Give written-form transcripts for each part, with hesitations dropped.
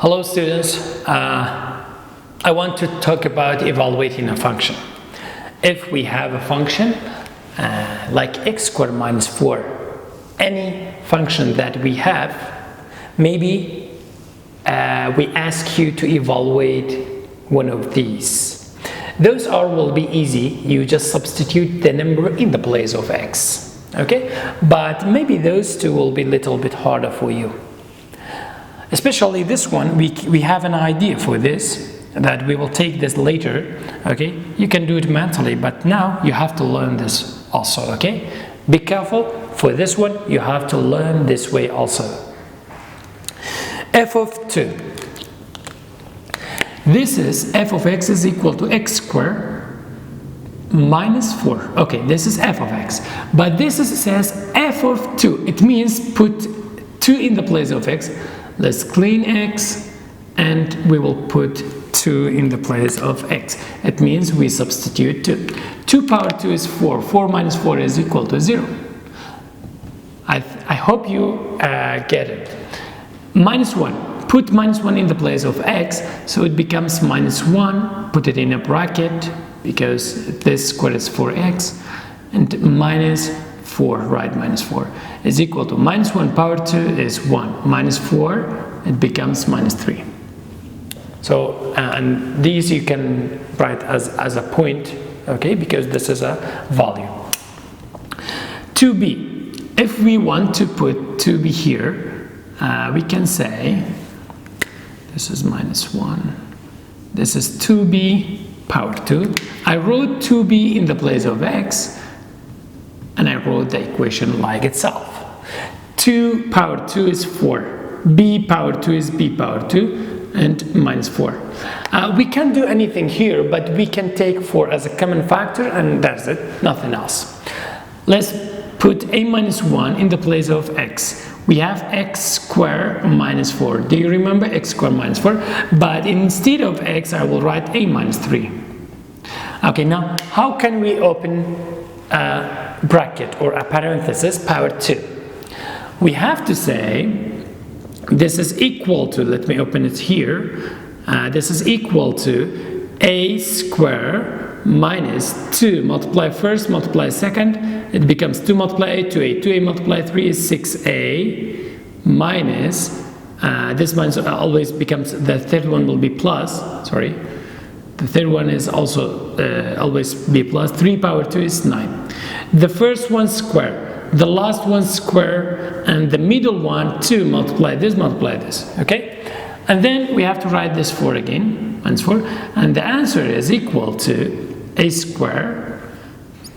Hello students, I want to talk about evaluating a function. If we have a function like x squared minus 4, any function that we have, maybe we ask you to evaluate one of these. Those will be easy, you just substitute the number in the place of x, okay? But maybe those two will be a little bit harder for you. Especially this one, we have an idea for this, that we will take this later, okay? You can do it mentally, but now you have to learn this also, okay? Be careful, for this one, you have to learn this way also. F of 2. This is f of x is equal to x squared minus 4. Okay, this is f of x. But this says f of 2. It means put 2 in the place of x. Let's clean x and we will put 2 in the place of x. It means we substitute 2. 2 power 2 is 4. 4 minus 4 is equal to 0. I hope you get it. Minus 1. Put minus 1 in the place of x, so it becomes minus 1. Put it in a bracket because this square is 4x. And minus 4, right, minus 4 is equal to minus 1 power 2 is 1. Minus 4, it becomes minus 3. So, and these you can write as a point, okay, because this is a value. 2b. If we want to put 2b here, we can say this is minus 1. This is 2b power 2. I wrote 2b in the place of x, and I wrote the equation like itself. 2 power 2 is 4. b power 2 is b power 2, and minus 4. We can't do anything here, but we can take 4 as a common factor, and that's it, nothing else. Let's put a minus 1 in the place of x. We have x squared minus 4. Do you remember x squared minus 4? But instead of x, I will write a minus 3. Okay, now how can we open a bracket or a parenthesis power 2? We have to say this is equal to, let me open it here, this is equal to a squared minus 2 multiply first, multiply second, it becomes 2 multiply a, 2a, 2a multiply 3 is 6a minus, this minus always becomes, the third one will be plus, sorry, the third one is also always be plus, 3 power 2 is 9. The first one square, the last one square, and the middle one 2 multiply this, okay? And then we have to write this 4 again, minus 4, and the answer is equal to a squared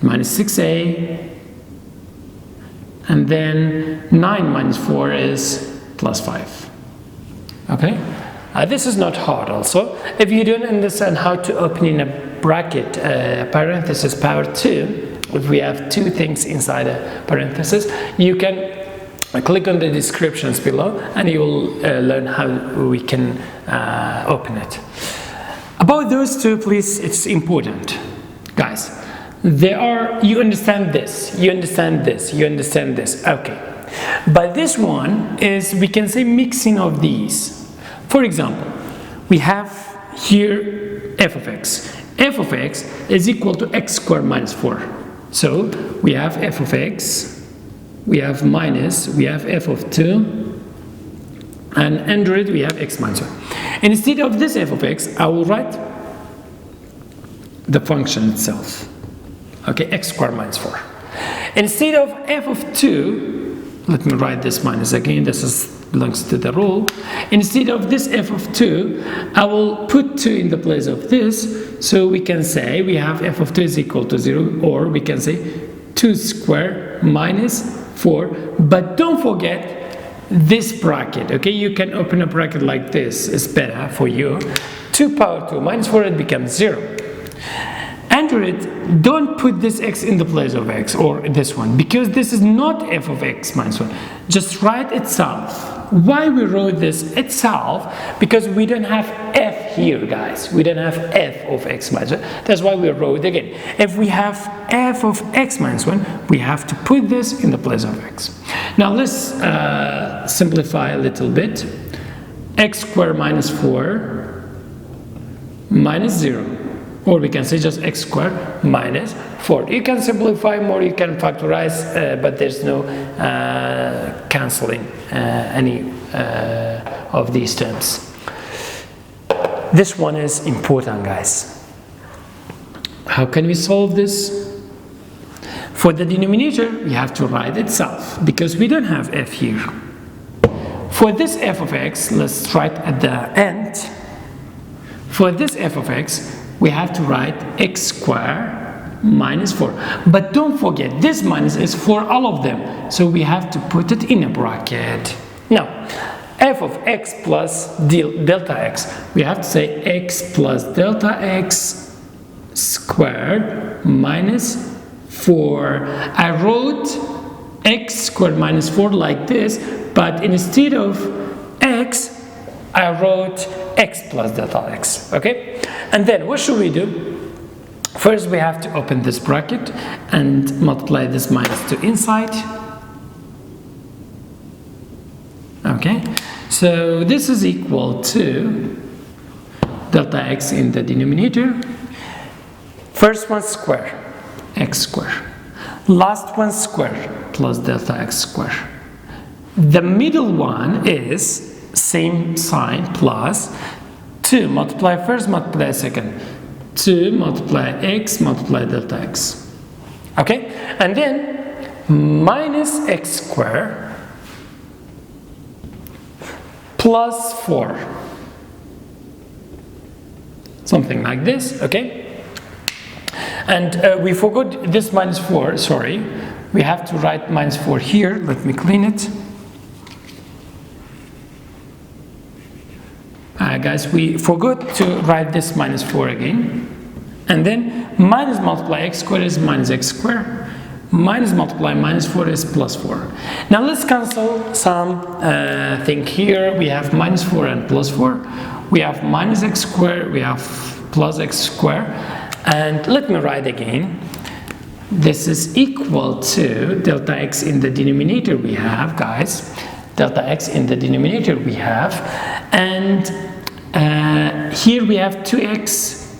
minus 6a, and then 9 minus 4 is plus 5, okay? This is not hard also. If you don't understand how to open in a bracket parenthesis power 2, if we have two things inside a parenthesis, you can click on the descriptions below and you will learn how we can open it. About those two, please, it's important, guys. You understand this, you understand this, you understand this, okay. But this one is, we can say, mixing of these. For example, we have here f of x. F of x is equal to x squared minus 4. So we have f of x, we have minus, we have f of 2, and under it we have x minus 1. And instead of this f of x, I will write the function itself. Okay, x squared minus 4. Instead of f of 2, let me write this minus again, this belongs to the rule. Instead of this f of 2, I will put 2 in the place of this, so we can say we have f of 2 is equal to 0, or we can say 2 squared minus 4, but don't forget this bracket, okay? You can open a bracket like this, it's better for you. 2 power 2 minus 4, it becomes 0. Under it, don't put this x in the place of x, or this one, because this is not f of x minus 1. Just write itself. Why we wrote this itself? Because we don't have f here, guys. We don't have f of x minus 1. That's why we wrote again. If we have f of x minus 1, we have to put this in the place of x. Now let's simplify a little bit. x squared minus 4 minus 0. Or we can say just x squared minus 4. You can simplify more, you can factorize, but there's no cancelling any of these terms. This one is important, guys. How can we solve this? For the denominator, we have to write itself, because we don't have f here. For this f of x, let's write at the end. For this f of x, we have to write x squared minus 4. But don't forget, this minus is for all of them, so we have to put it in a bracket. Now, f of x plus delta x, we have to say x plus delta x squared minus 4. I wrote x squared minus 4 like this, but instead of x, I wrote x plus delta x, okay? And then what should we do? First, we have to open this bracket and multiply this minus 2 inside. Okay, so this is equal to delta x in the denominator. First one square, x squared. Last one square plus delta x squared. The middle one is same sign plus 2 multiply first, multiply second. 2 multiply x multiply delta x. Okay, and then minus x squared plus 4. Something like this, okay? And we forgot this minus 4, sorry. We have to write minus 4 here. Let me clean it. Guys, we forgot to write this minus 4 again. And then minus multiply x squared is minus x squared. Minus multiply minus 4 is plus 4. Now let's cancel some thing here. We have minus 4 and plus 4. We have minus x squared. We have plus x squared. And let me write again. This is equal to delta x in the denominator we have, guys. Delta x in the denominator we have. And here we have 2x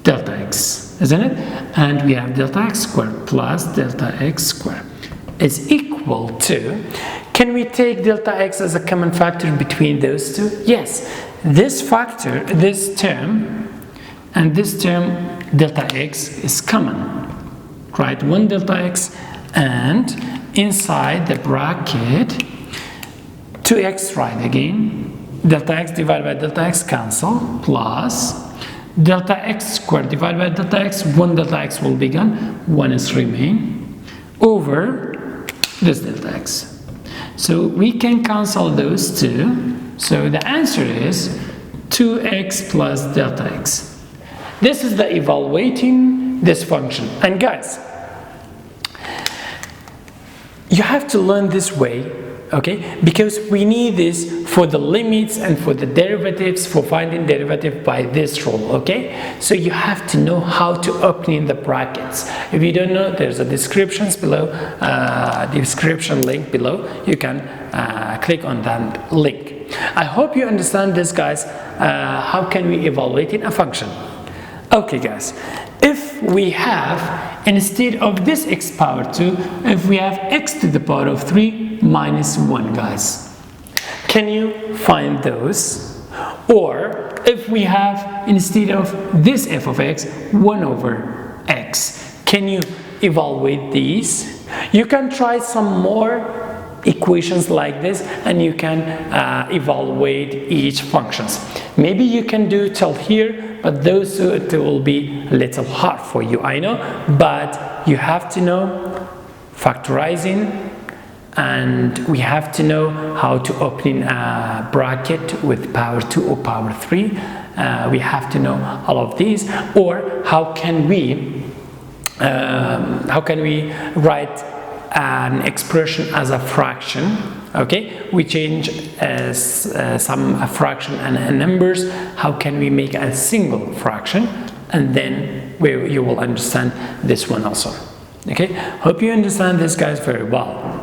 delta x, isn't it? And we have delta x squared plus delta x squared is equal to, can we take delta x as a common factor between those two? Yes, this factor, this term, and this term delta x is common. Write 1 delta x, and inside the bracket 2x, right again, delta x divided by delta x cancel, plus delta x squared divided by delta x, 1 delta x will be gone, 1 is remain, over this delta x. So we can cancel those two, so the answer is 2x plus delta x. This is the evaluating this function. And guys, you have to learn this way, okay? Because we need this for the limits and for the derivatives, for finding derivative by this rule, okay? So you have to know how to open the brackets. If you don't know, there's a descriptions below, description link below. You can click on that link. I hope you understand this, guys. How can we evaluate in a function? Okay, guys, if we have, instead of this x power 2, if we have x to the power of 3 minus 1, guys, can you find those? Or if we have, instead of this f of x, 1 over x, can you evaluate these? You can try some more equations like this, and you can evaluate each functions. Maybe you can do till here, but those two, it will be a little hard for you, I know, but you have to know factorizing, and we have to know how to open a bracket with power 2 or power 3. We have to know all of these. Or how can we write an expression as a fraction? Okay, we change some fraction and numbers. How can we make a single fraction? And then you will understand this one also. Okay, hope you understand this, guys, very well.